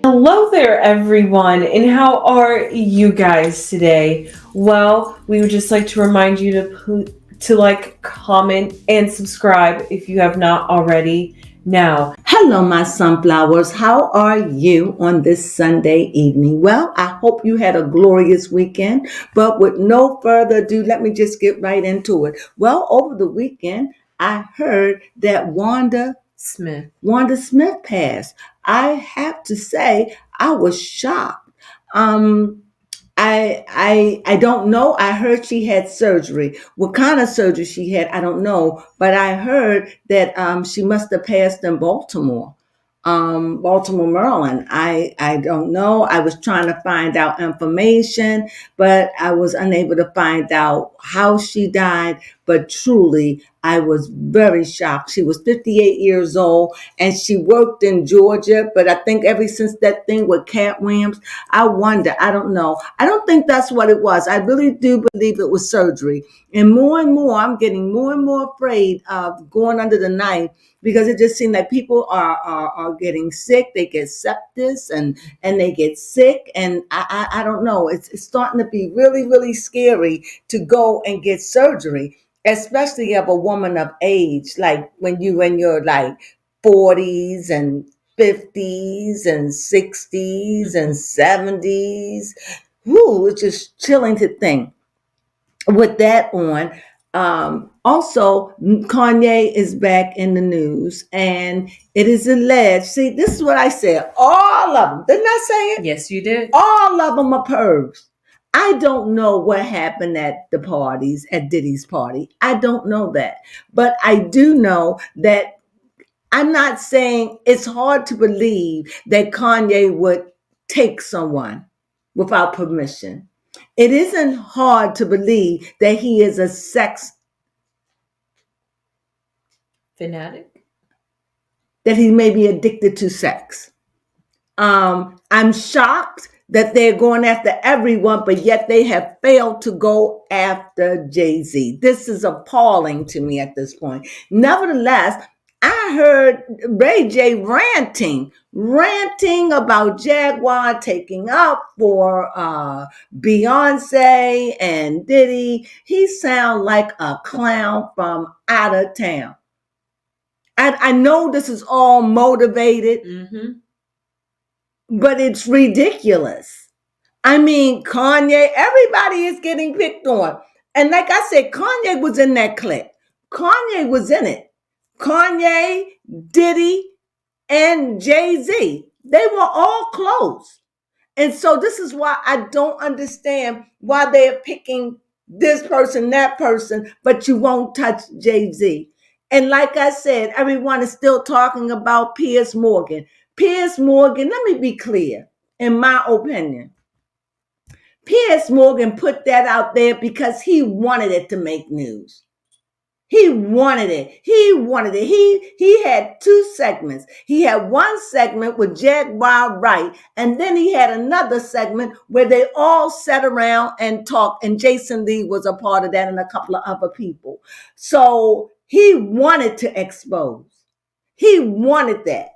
Hello there, everyone, and how are you guys today? Well, we would just like to remind you to like, comment, and subscribe if you have not already. Now, Hello, my sunflowers. How are you on this Sunday evening? Well, I hope you had a glorious weekend, but with no further ado, let me just get right into it. Well, over the weekend, I heard that Smith. Wanda Smith passed. I have to say, I was shocked. Um, I don't know. I heard she had surgery. What kind of surgery she had, I don't know. But I heard that she must have passed in Baltimore, Maryland. I don't know. I was trying to find out information, but I was unable to find out how she died. But truly, I was very shocked. She was 58 years old and she worked in Georgia. But I think ever since that thing with Cat Williams, I wonder, I don't know. I don't think that's what it was. I really do believe it was surgery. And more, I'm getting more and more afraid of going under the knife because it just seems like people are getting sick. They get sepsis and they get sick. And I don't know. It's starting to be really, really scary to go and get surgery, especially of a woman of age, like when you're like 40s and 50s and 60s and 70s. Woo, it's just chilling to think. With that on, also, Kanye is back in the news, and it is alleged. See, this is what I said. All of them. Didn't I say it? Yes, you did. All of them are pervs. I don't know what happened at the parties, at Diddy's party. I don't know that. But I do know that I'm not saying it's hard to believe that Kanye would take someone without permission. It isn't hard to believe that he is a sex, Fanatic. that he may be addicted to sex. I'm shocked that they're going after everyone, but yet they have failed to go after Jay-Z. This is appalling to me at this point. Nevertheless, I heard Ray J ranting about Jaguar taking up for Beyonce and Diddy. He sounds like a clown from out of town. I know this is all motivated, Mm-hmm. but it's ridiculous. I mean, Kanye, everybody is getting picked on. And like I said, Kanye was in that clip. Kanye was in it. Kanye, Diddy, and Jay-Z. They were all close. And so this is why I don't understand why they're picking this person, that person, but you won't touch Jay-Z. And like I said, everyone is still talking about Piers Morgan. Piers Morgan, let me be clear, in my opinion, Piers Morgan put that out there because he wanted it to make news. He wanted it. He wanted it. He had two segments. He had one segment with Jaguar Wright, and then he had another segment where they all sat around and talked, and Jason Lee was a part of that and a couple of other people. So he wanted to expose. He wanted that.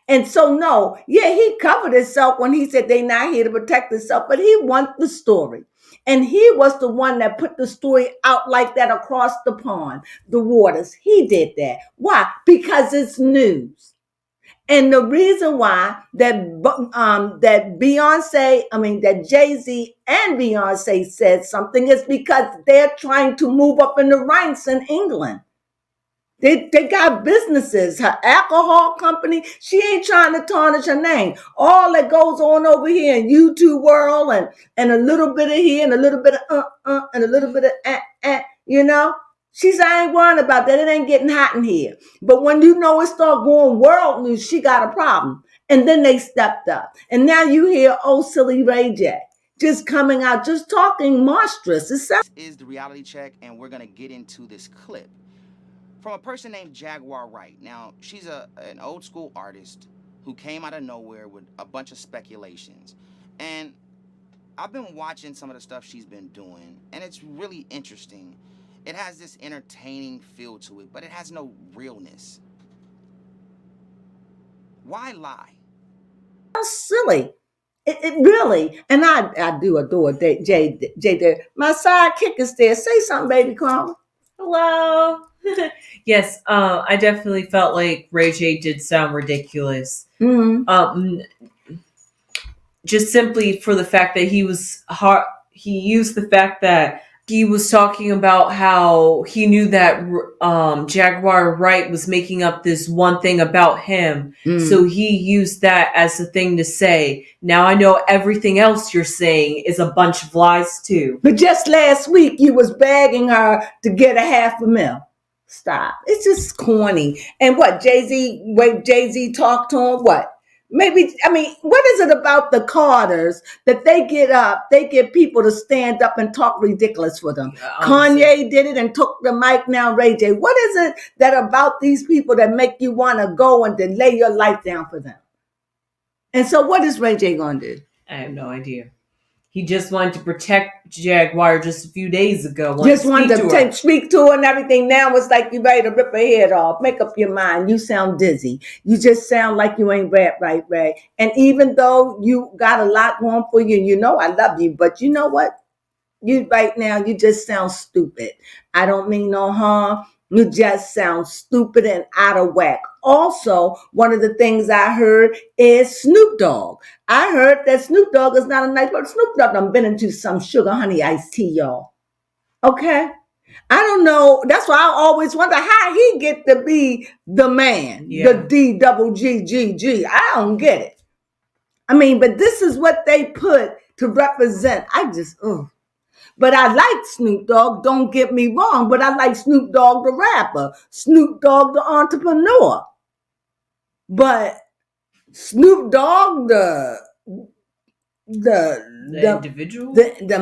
And so, no, yeah, he covered himself when he said they're not here to protect himself, but he wants the story. And he was the one that put the story out like that across the pond, the waters. He did that. Why? Because it's news. And the reason why that Beyonce, I mean that Jay-Z and Beyonce said something is because they're trying to move up in the ranks in England. They got businesses. Her alcohol company, she ain't trying to tarnish her name. All that goes on over here in YouTube world and a little bit of here and a little bit of and a little bit of you know. She said, I ain't worrying about that. It ain't getting hot in here. But when you know it start going world news, she got a problem. And then they stepped up. And now you hear, oh, silly Ray J just coming out, just talking monstrous. It sounds Is the reality check, and we're gonna get into this clip from a person named Jaguar Wright. Now, she's an old school artist who came out of nowhere with a bunch of speculations. And I've been watching some of the stuff she's been doing, and it's really interesting. It has this entertaining feel to it, but it has no realness. Why lie? silly. It really, and I do adore Jay. My sidekick is there. Say something, baby Crone. Hello. Yes, I definitely felt like Ray J did sound ridiculous. Mm-hmm. Just simply for the fact that he used the fact that he was talking about how he knew that Jaguar Wright was making up this one thing about him. So he used that as a thing to say, now I know everything else you're saying is a bunch of lies too. But just last week, you was begging her to get a $500,000. Stop. It's just corny. And what, Jay-Z talked to him? What? Maybe, I mean, what is it about the Carters that they get people to stand up and talk ridiculous for them? Kanye did it and took the mic. Now Ray J. What is it that about these people that make you want to go and then lay your life down for them? And so what is Ray J going to do? I have no idea. He just wanted to protect Jaguar just a few days ago. Just wanted to speak to her and everything. Now it's like you ready to rip her head off. Make up your mind. You sound dizzy. You just sound like you ain't rap right, Ray. And even though you got a lot going for you, you know I love you, but you know what? You right now, you just sound stupid. I don't mean no harm. You just sound stupid and out of whack. Also, one of the things I heard is Snoop Dogg. I heard that Snoop Dogg is not a nice person. Snoop Dogg done been into some sugar honey iced tea, y'all. Okay? I don't know. That's why I always wonder how he get to be the man, the DGGG. I don't get it. I mean, but this is what they put to represent. But I like Snoop Dogg, don't get me wrong, but I like Snoop Dogg the rapper, Snoop Dogg the entrepreneur. But Snoop Dogg the individual? The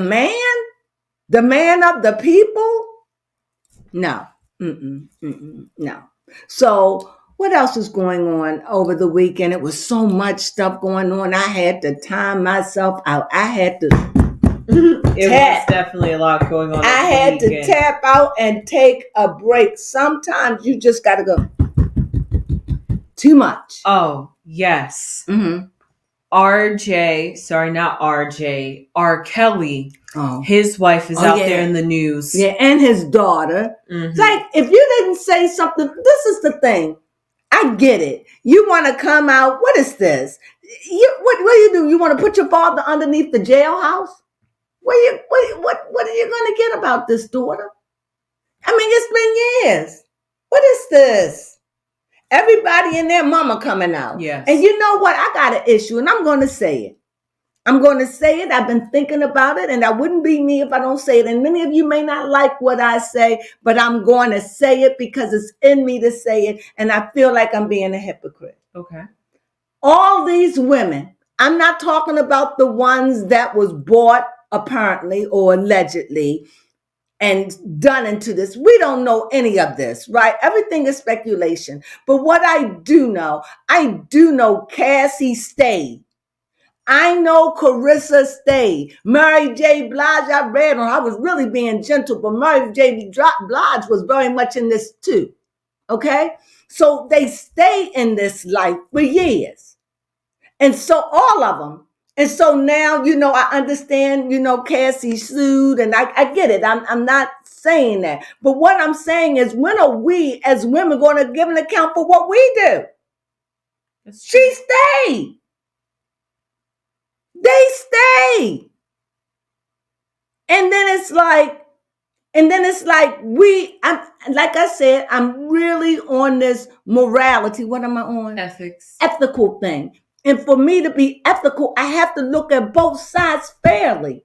man of the people? No. No. So what else was going on over the weekend? It was so much stuff going on. I had to time myself out. I had to It was definitely a lot going on. I had to tap out and take a break. Sometimes you just got to go. Too much. Oh, yes. Mm-hmm. R. Kelly. Oh. His wife is out there in the news. Yeah, and his daughter. Mm-hmm. It's like, if you didn't say something, this is the thing. I get it. You want to come out. What is this? What do you do? You want to put your father underneath the jailhouse? What are you going to get about this daughter? I mean, it's been years. What is this? Everybody and their mama coming out. Yes. And you know what? I got an issue, and I'm going to say it. I've been thinking about it, and that wouldn't be me if I don't say it. And many of you may not like what I say, but I'm going to say it because it's in me to say it, and I feel like I'm being a hypocrite. Okay. All these women, I'm not talking about the ones that was bought apparently or allegedly and done into this. We don't know any of this, right? Everything is speculation. But what I do know Cassie stayed. I know Carissa stayed. Mary J. Blige, I read on. I was really being gentle, but Mary J. Blige was very much in this too. Okay? So they stay in this life for years. And so all of them. And so now, I understand, Cassie sued, and I get it. I'm not saying that. But what I'm saying is, when are we as women going to give an account for what we do? She stayed. They stay. And then it's like, like I said, I'm really on this morality. What am I on? Ethics. Ethical thing. And for me to be ethical, I have to look at both sides fairly.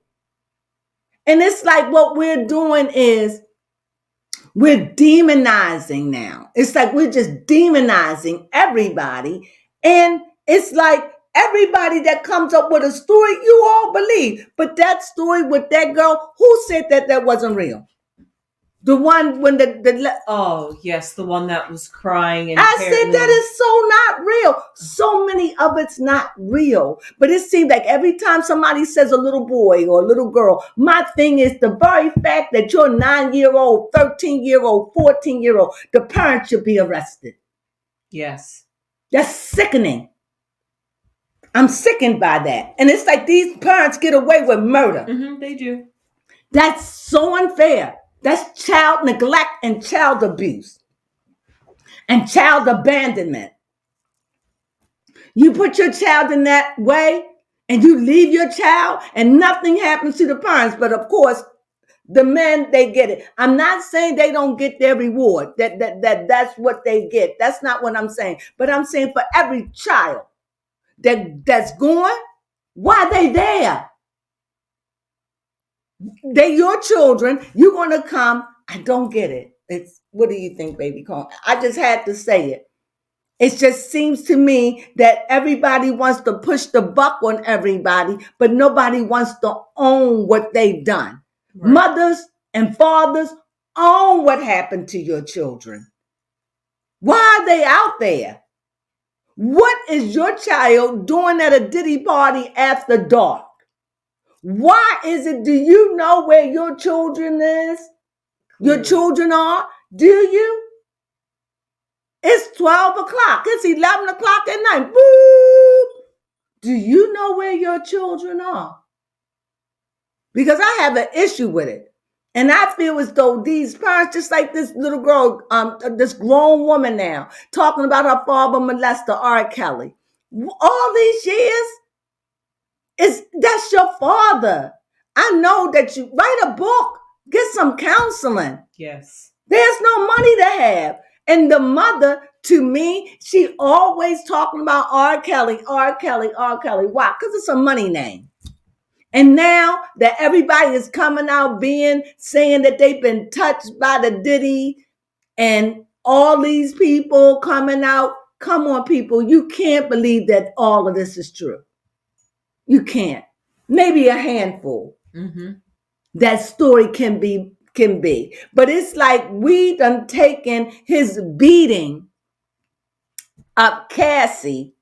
And it's like what we're doing is we're demonizing now. It's like we're just demonizing everybody. And it's like everybody that comes up with a story, you all believe. But that story with that girl, who said that wasn't real? The one when oh yes, the one that was crying. And I said that is so not real. So many of it's not real. But it seems like every time somebody says a little boy or a little girl, my thing is the very fact that you're 9-year-old, 13-year-old, 14-year-old, the parents should be arrested. Yes. That's sickening. I'm sickened by that. And it's like these parents get away with murder. They do. That's so unfair. That's child neglect and child abuse and child abandonment. You put your child in that way and you leave your child and nothing happens to the parents. But of course, the men, they get it. I'm not saying they don't get their reward. That's what they get. That's not what I'm saying. But I'm saying for every child that's gone, why are they there? They're your children. You're gonna come. I don't get it. It's what do you think, baby? Call. I just had to say it. It just seems to me that everybody wants to push the buck on everybody, but nobody wants to own what they've done. Right. Mothers and fathers, own what happened to your children. Why are they out there? What is your child doing at a Diddy party after dark? Why is it? Do you know where your children is? Your children are? Do you? It's 12 o'clock. It's 11 o'clock at night. Boop. Do you know where your children are? Because I have an issue with it. And I feel as though these parents, just like this little girl, this grown woman now, talking about her father molester, R. Kelly. All these years, that's your father. I know that you write a book, get some counseling. Yes. There's no money to have. And the mother, to me, she always talking about R. Kelly, R. Kelly, R. Kelly. Why? Because it's a money name. And now that everybody is coming out saying that they've been touched by the Diddy and all these people coming out. Come on, people. You can't believe that all of this is true. You can't. Maybe a handful. That story can be. But it's like we done taken his beating up Cassie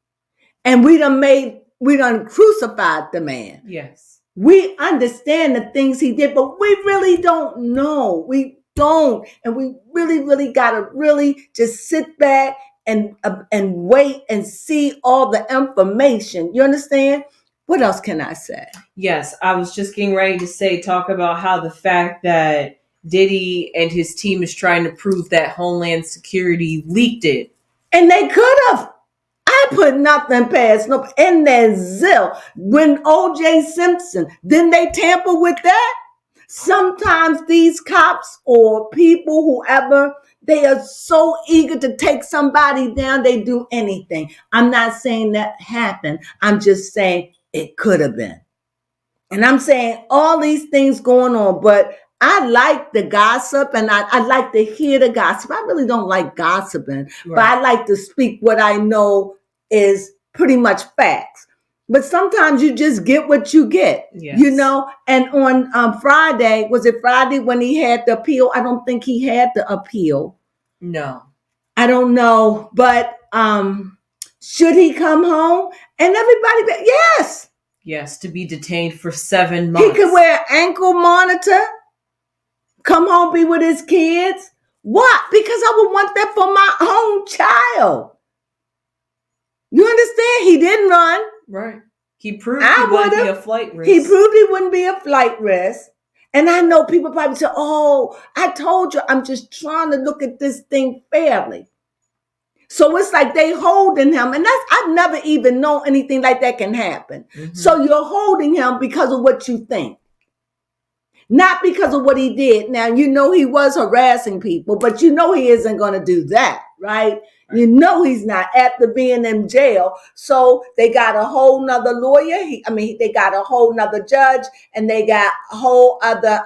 and we done crucified the man. Yes. We understand the things he did, but we really don't know. We don't. And we really gotta really just sit back and wait and see all the information. You understand? What else can I say? Yes, I was just getting ready to talk about how the fact that Diddy and his team is trying to prove that Homeland Security leaked it. And they could have. I put nothing past no in their zeal. When O.J. Simpson, didn't they tamper with that? Sometimes these cops or people, whoever, they are so eager to take somebody down, they do anything. I'm not saying that happened. I'm just saying it could have been. And I'm saying all these things going on, but I like the gossip and I like to hear the gossip. I really don't like gossiping, right. But I like to speak what I know is pretty much facts. But sometimes you just get what you get, yes. You know? And on Friday, was it Friday when he had the appeal? I don't think he had the appeal. No. I don't know. But should he come home? And everybody, yes. Yes, to be detained for 7 months. He could wear an ankle monitor, come home, be with his kids. What? Because I would want that for my own child. You understand? He didn't run. Right. He proved he wouldn't be a flight risk. He proved he wouldn't be a flight risk. And I know people probably say, oh, I told you, I'm just trying to look at this thing fairly. So it's like they holding him. And I've never even known anything like that can happen. Mm-hmm. So you're holding him because of what you think. Not because of what he did. Now, you know he was harassing people, but you know he isn't going to do that, right? You know he's not after being in jail. So they got a whole nother lawyer. They got a whole nother judge, and they got a whole other,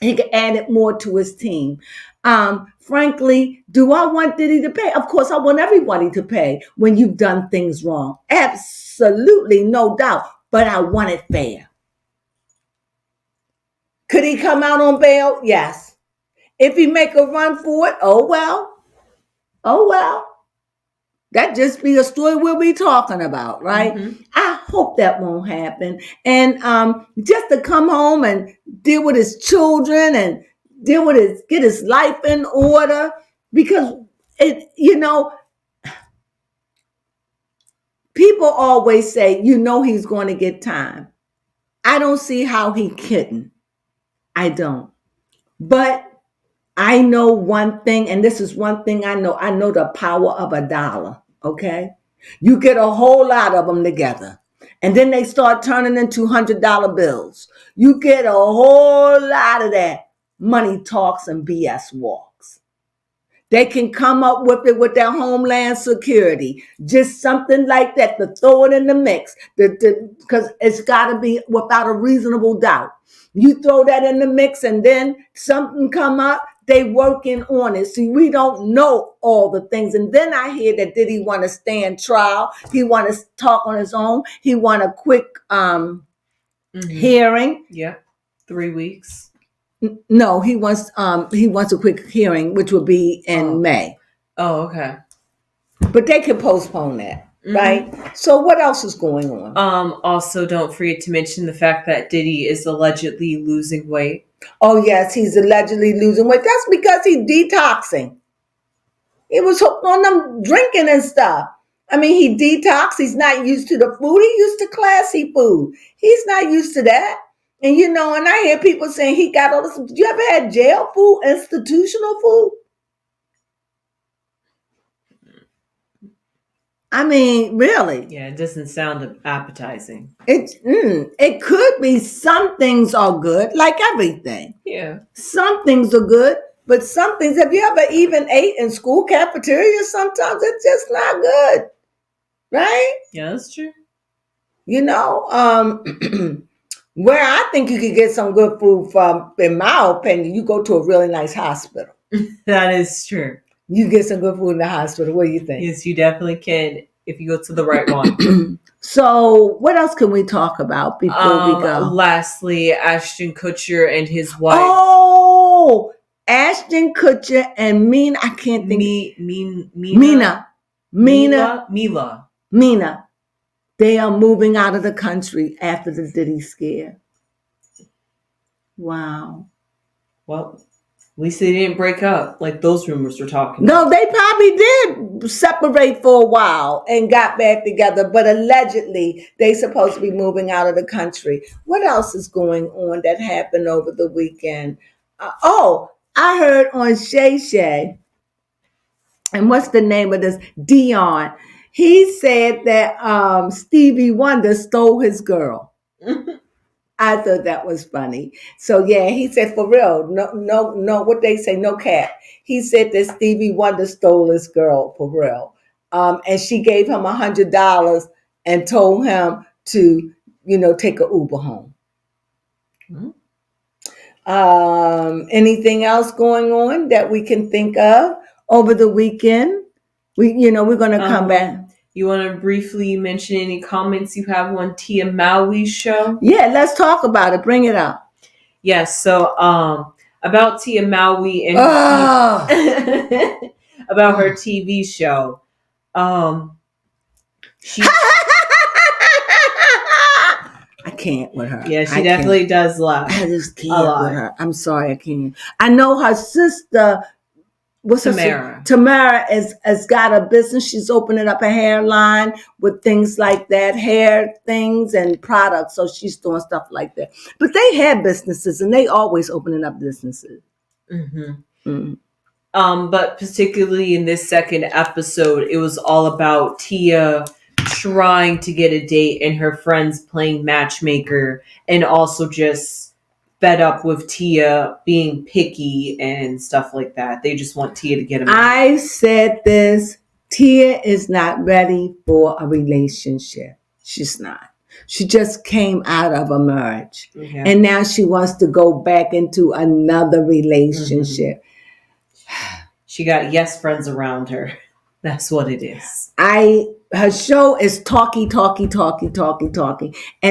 he added more to his team. Frankly, do I want Diddy to pay? Of course, I want everybody to pay when you've done things wrong. Absolutely, no doubt. But I want it fair. Could he come out on bail? Yes. If he make a run for it, oh well. That just be a story we'll be talking about, right? Mm-hmm. I hope that won't happen. And just to come home and deal with his children and get his life in order, because People always say, he's going to get time. I don't see how he couldn't. I don't. But I know one thing, and this is one thing I know. I know the power of $1, okay? You get a whole lot of them together, and then they start turning into $100 bills. You get a whole lot of that. Money talks and BS walks. They can come up with it with their Homeland Security, just something like that to throw it in the mix, because it's got to be without a reasonable doubt. You throw that in the mix and then something come up, they working on it. See, we don't know all the things. And then I hear that did he want to stand trial? He want to talk on his own. He want a quick hearing. Yeah, 3 weeks. No, he wants a quick hearing, which will be in May. Oh, okay. But they can postpone that, right? So what else is going on? Also, don't forget to mention the fact that Diddy is allegedly losing weight. Oh, yes, he's allegedly losing weight. That's because he's detoxing. He was hooked on them drinking and stuff. I mean, he detoxed. He's not used to the food. He used to classy food. He's not used to that. And, and I hear people saying he got all this. You ever had jail food, institutional food? I mean, really? Yeah, it doesn't sound appetizing. It could be. Some things are good, like everything. Yeah. Some things are good, but some things, have you ever even ate in school cafeteria? Sometimes it's just not good, right? Yeah, that's true. Where I think you could get some good food from, in my opinion, you go to a really nice hospital. That is true. You get some good food in the hospital. What do you think? Yes, you definitely can if you go to the right one. So what else can we talk about before we go? Lastly, Ashton Kutcher and his wife. Oh, Ashton Kutcher and Mina. I can't think. Mina. They are moving out of the country after the Diddy scare. Wow. Well, at least they didn't break up like those rumors were talking about. No, they probably did separate for a while and got back together, but allegedly they supposed to be moving out of the country. What else is going on that happened over the weekend? I heard on Shay Shay, and what's the name of this? Dion. He said that Stevie Wonder stole his girl. I thought that was funny. So yeah, he said for real, no, what they say, no cap. He said that Stevie Wonder stole his girl for real. And she gave him $100 and told him to, take an Uber home. Anything else going on that we can think of over the weekend? We're going to come back. You want to briefly mention any comments you have on Tia Mowry's show? Yeah, let's talk about it. Bring it up. Yes. So, about Tia Mowry and about her TV show. She. I can't with her. Yeah, she definitely does laugh. I just can't with her. I'm sorry, I can't. I know her sister. What's Tamara? Tamara has got a business. She's opening up a hairline with things like that, hair things and products. So she's doing stuff like that. But they have businesses, and they always opening up businesses. But particularly in this second episode, it was all about Tia trying to get a date and her friends playing matchmaker, and also just fed up with Tia being picky and stuff like that. They just want Tia to get a man. I said this. Tia is not ready for a relationship. She's not. She just came out of a marriage. Okay. And now she wants to go back into another relationship. She got yes friends around her. That's what it is. Her show is talky. And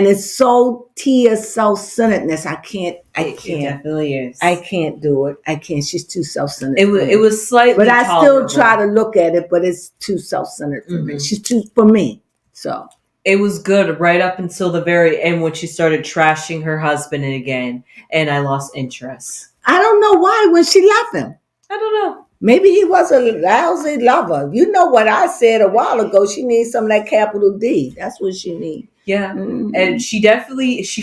it's so Tia self-centeredness. I can't. It definitely is. I can't do it. I can't. She's too self-centered. It was slightly But I still try to look at it, but it's too self-centered for me. She's too for me. So it was good right up until the very end when she started trashing her husband again, and I lost interest. I don't know why when she left him. I don't know. Maybe he was a lousy lover. You know what I said a while ago. She needs some of that capital D. That's what she needs. Yeah. Mhm. And she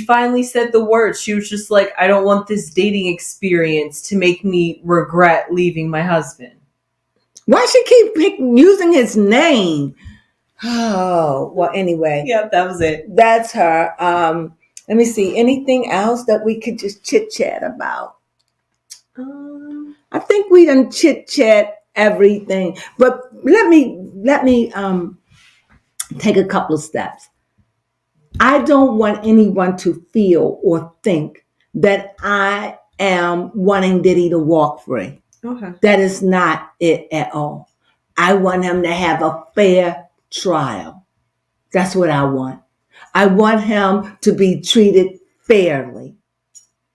finally said the words. She was just like, I don't want this dating experience to make me regret leaving my husband. Why she keep using his name? Oh, well, anyway. Yeah, that was it. That's her. Let me see. Anything else that we could just chit chat about? I think we done chit chat everything. But let me take a couple of steps. I don't want anyone to feel or think that I am wanting Diddy to walk free. Okay. That is not it at all. I want him to have a fair trial. That's what I want. I want him to be treated fairly.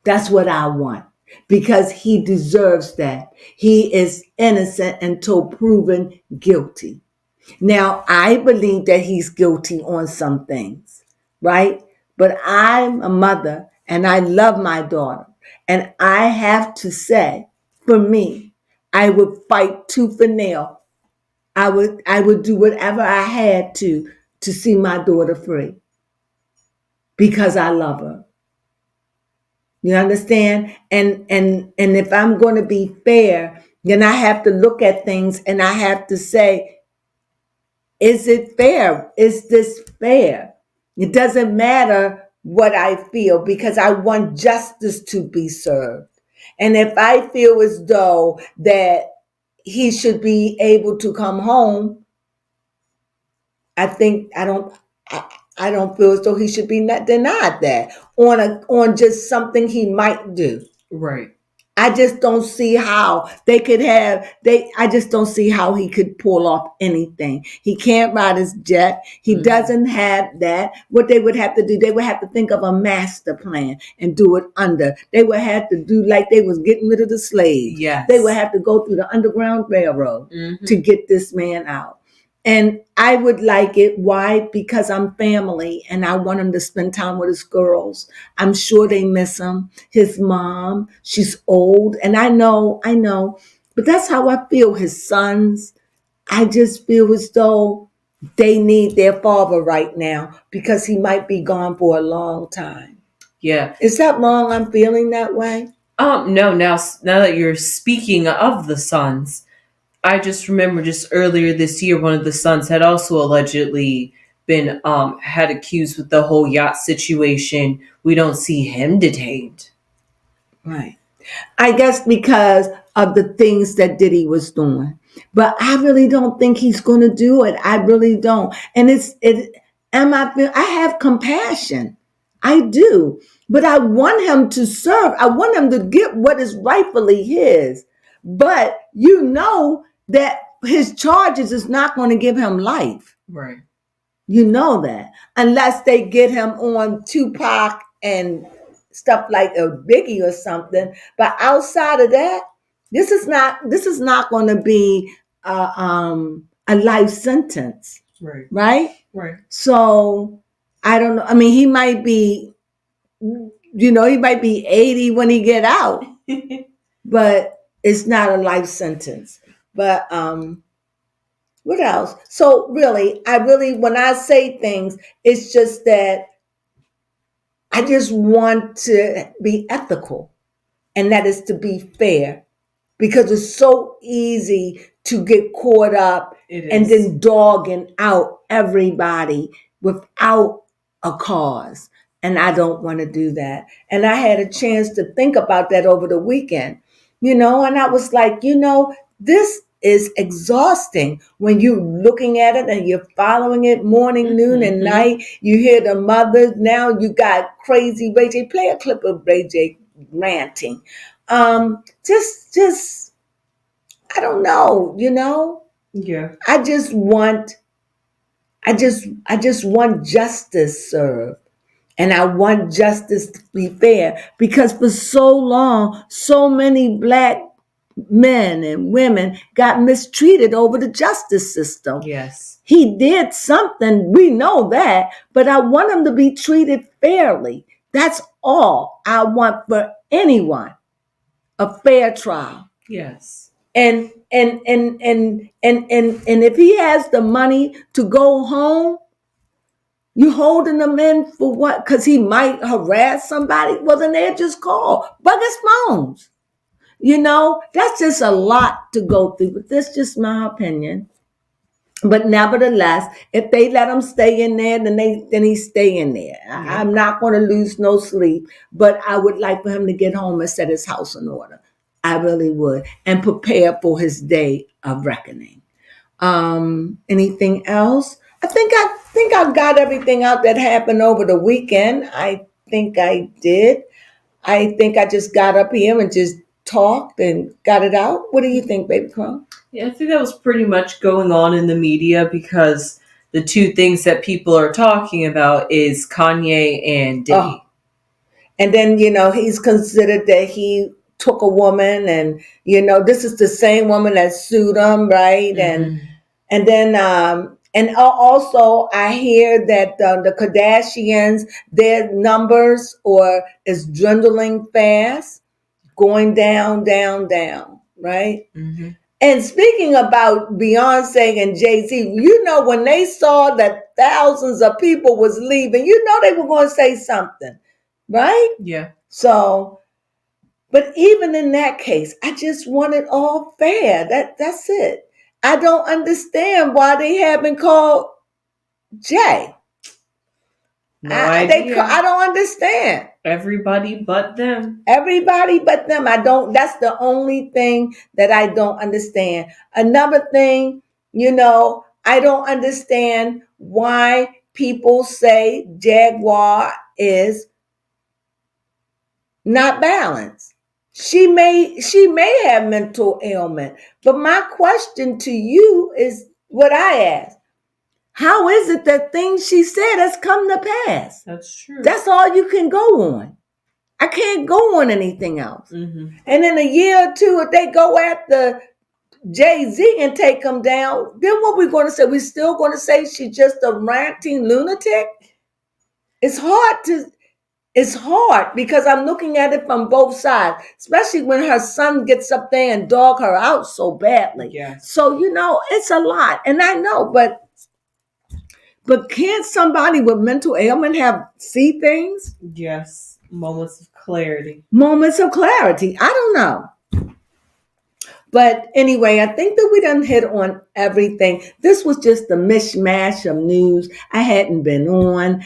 That's what I want, because he deserves that. He is innocent until proven guilty. Now, I believe that he's guilty on some things, right? But I'm a mother and I love my daughter. And I have to say, for me, I would fight tooth and nail. I would do whatever I had to see my daughter free, because I love her. You understand? And if I'm going to be fair, then I have to look at things and I have to say, is it fair? Is this fair? It doesn't matter what I feel, because I want justice to be served. And if I feel as though that he should be able to come home, I think I don't feel as though he should be denied that on just something he might do. Right. I just don't see how I just don't see how he could pull off anything. He can't ride his jet. He doesn't have that. What they would have to do, they would have to think of a master plan and do it under. They would have to do like they was getting rid of the slaves. Yes. They would have to go through the Underground Railroad to get this man out. And I would like it. Why? Because I'm family and I want him to spend time with his girls. I'm sure they miss him. His mom, she's old. And I know. But that's how I feel. His sons, I just feel as though they need their father right now, because he might be gone for a long time. Yeah. Is that wrong? I'm feeling that way? No, now that you're speaking of the sons, I just remember just earlier this year, one of the sons had also allegedly been had accused with the whole yacht situation. We don't see him detained. Right. I guess because of the things that Diddy was doing. But I really don't think he's going to do it. I really don't. And I have compassion. I do. But I want him to serve. I want him to get what is rightfully his. But you know that his charges is not going to give him life. Right. You know that. Unless they get him on Tupac and stuff like a Biggie or something. But outside of that, this is not going to be a life sentence. Right. Right? Right. So I don't know. I mean, he might be 80 when he get out, but it's not a life sentence. But what else? So really, when I say things, it's just that I just want to be ethical, and that is to be fair, because it's so easy to get caught up and then dogging out everybody without a cause. And I don't want to do that. And I had a chance to think about that over the weekend, and I was like, this is exhausting when you're looking at it and you're following it morning, noon, and night. You hear the mothers. Now you got crazy Ray J. Play a clip of Ray J ranting. Just I don't know, Yeah. I just want justice served. And I want justice to be fair, because for so long, so many Black men and women got mistreated over the justice system. Yes. He did something, we know that, but I want him to be treated fairly. That's all I want for anyone, a fair trial. Yes. And and if he has the money to go home, you holding them in for what? Because he might harass somebody. Well, then they just call bug his phones. That's just a lot to go through. But that's just my opinion. But nevertheless, if they let him stay in there, then he stay in there. I'm not going to lose no sleep, but I would like for him to get home and set his house in order. I really would, and prepare for his day of reckoning. Anything else? I think I got everything out that happened over the weekend. I think I did. I think I just got up here and just talked and got it out. What do you think, baby Crone? Yeah, I think that was pretty much going on in the media because the two things that people are talking about is Kanye and Diddy. Oh. And then, he's considered that he took a woman and, this is the same woman that sued him, right? Mm-hmm. And then, and also I hear that the Kardashians, their numbers is dwindling fast, going down, down, down, right? Mm-hmm. And speaking about Beyonce and Jay-Z, when they saw that thousands of people was leaving, they were going to say something, right? Yeah. So, but even in that case, I just want it all fair. That's it. I don't understand why they haven't called Jay. No idea. I don't understand. Everybody but them. Everybody but them. That's the only thing that I don't understand. Another thing, I don't understand why people say Jaguar is not balanced. She may have mental ailment, but my question to you is what I asked. How is it that things she said has come to pass? That's true. That's all you can go on. I can't go on anything else. Mm-hmm. And in a year or two, if they go after Jay-Z and take him down, then what we going to say? We're still going to say she's just a ranting lunatic? It's hard because I'm looking at it from both sides, especially when her son gets up there and dog her out so badly. Yes. So, it's a lot. And I know, but can't somebody with mental ailment see things? Yes. Moments of clarity. Moments of clarity. I don't know. But anyway, I think that we done hit on everything. This was just a mishmash of news. I hadn't been on.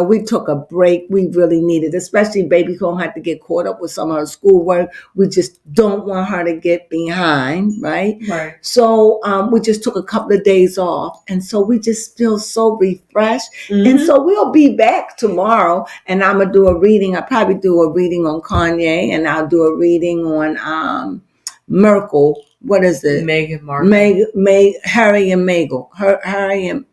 We took a break. We really needed, especially baby Cole had to get caught up with some of her schoolwork. We just don't want her to get behind, right? Right. So we just took a couple of days off. And so we just feel so refreshed. Mm-hmm. And so we'll be back tomorrow and I'm going to do a reading. I'll probably do a reading on Kanye and I'll do a reading on Merkel, what is it? Meghan Markle. Harry and Meghan. Harry and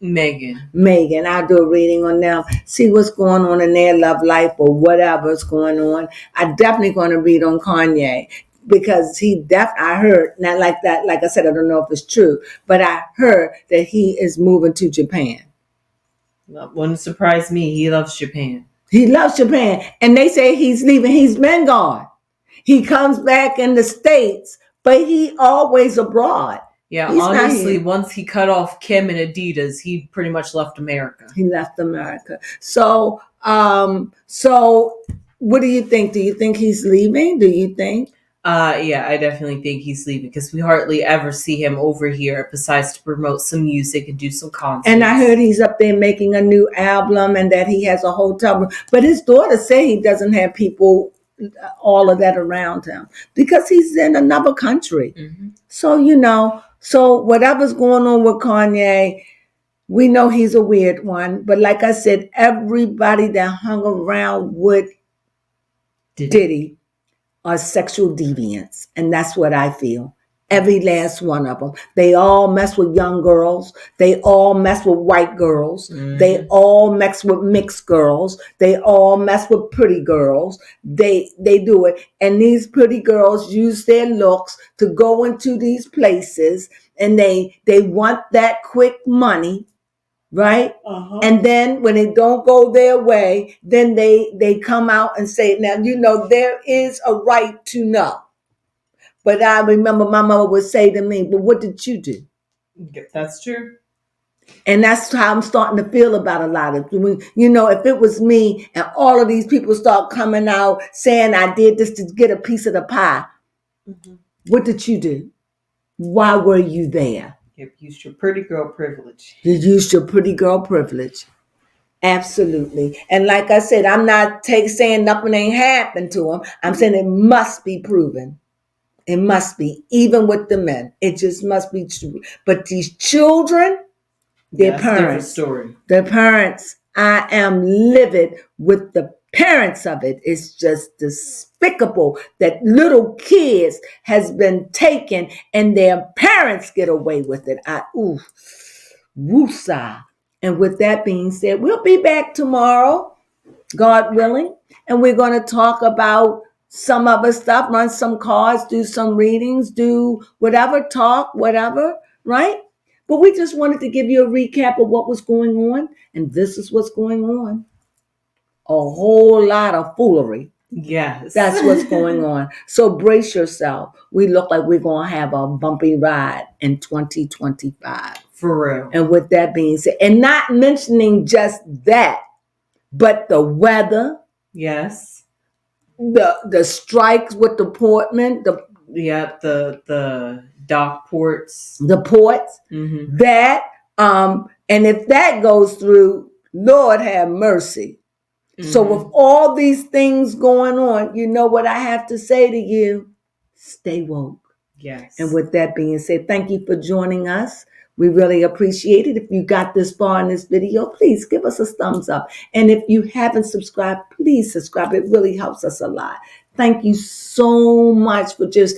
Meghan. I'll do a reading on them. See what's going on in their love life or whatever's going on. I'm definitely going to read on Kanye because I heard, not like that, like I said, I don't know if it's true, but I heard that he is moving to Japan. That wouldn't surprise me. He loves Japan. He loves Japan. And they say he's leaving. He's been gone. He comes back in the States, but he always abroad. Yeah, honestly, once he cut off Kim and Adidas, he pretty much left America. He left America. So what do you think? Do you think he's leaving? Do you think? Yeah, I definitely think he's leaving because we hardly ever see him over here besides to promote some music and do some concerts. And I heard he's up there making a new album and that he has a hotel room. But his daughter said he doesn't have people, all of that around him because he's in another country. Mm-hmm. So whatever's going on with Kanye, we know he's a weird one. But like I said, everybody that hung around with Diddy are sexual deviants. And that's what I feel. Every last one of them. They all mess with young girls. They all mess with white girls. Mm-hmm. They all mess with mixed girls. They all mess with pretty girls. They do it. And these pretty girls use their looks to go into these places and they want that quick money, right? Uh-huh. And then when it don't go their way, then they come out and say, now, there is a right to know. But I remember my mother would say to me, "But what did you do?" That's true. And that's how I'm starting to feel about a lot of, if it was me and all of these people start coming out saying I did this to get a piece of the pie, what did you do? Why were you there? You used your pretty girl privilege. You used your pretty girl privilege. Absolutely. And like I said, I'm not saying nothing ain't happened to them. I'm saying it must be proven. It must be, even with the men. It just must be true. But these children, their parents, story. their parents, I am livid with the parents of it. It's just despicable that little kids has been taken and their parents get away with it. Woosah. And with that being said, we'll be back tomorrow, God willing, and we're going to talk about some other stuff, run some cards, do some readings, do whatever, talk, whatever, right? But we just wanted to give you a recap of what was going on, and this is what's going on. A whole lot of foolery. Yes. That's what's going on. So brace yourself. We look like we're going to have a bumpy ride in 2025. For real. And with that being said, and not mentioning just that, but the weather. Yes. The strikes with the portmen, the dock ports, the ports, that, and if that goes through, Lord have mercy. So with all these things going on, you know what I have to say to you? Stay woke. Yes. And with that being said, thank you for joining us. We really appreciate it. If you got this far in this video, please give us a thumbs up. And if you haven't subscribed, please subscribe. It really helps us a lot. Thank you so much for just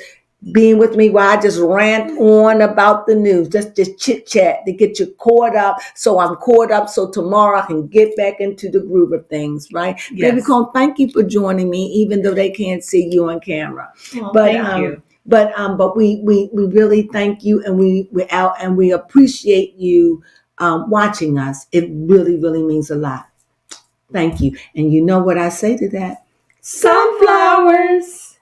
being with me while I just rant on about the news. Just chit chat to get you caught up. So I'm caught up so tomorrow I can get back into the groove of things, right? Yes. Baby Crone, thank you for joining me, even though they can't see you on camera. Well, but thank you. But we really thank you, and we're out, and we appreciate you watching us. It really, really means a lot. Thank you. And you know what I say to that? Sunflowers.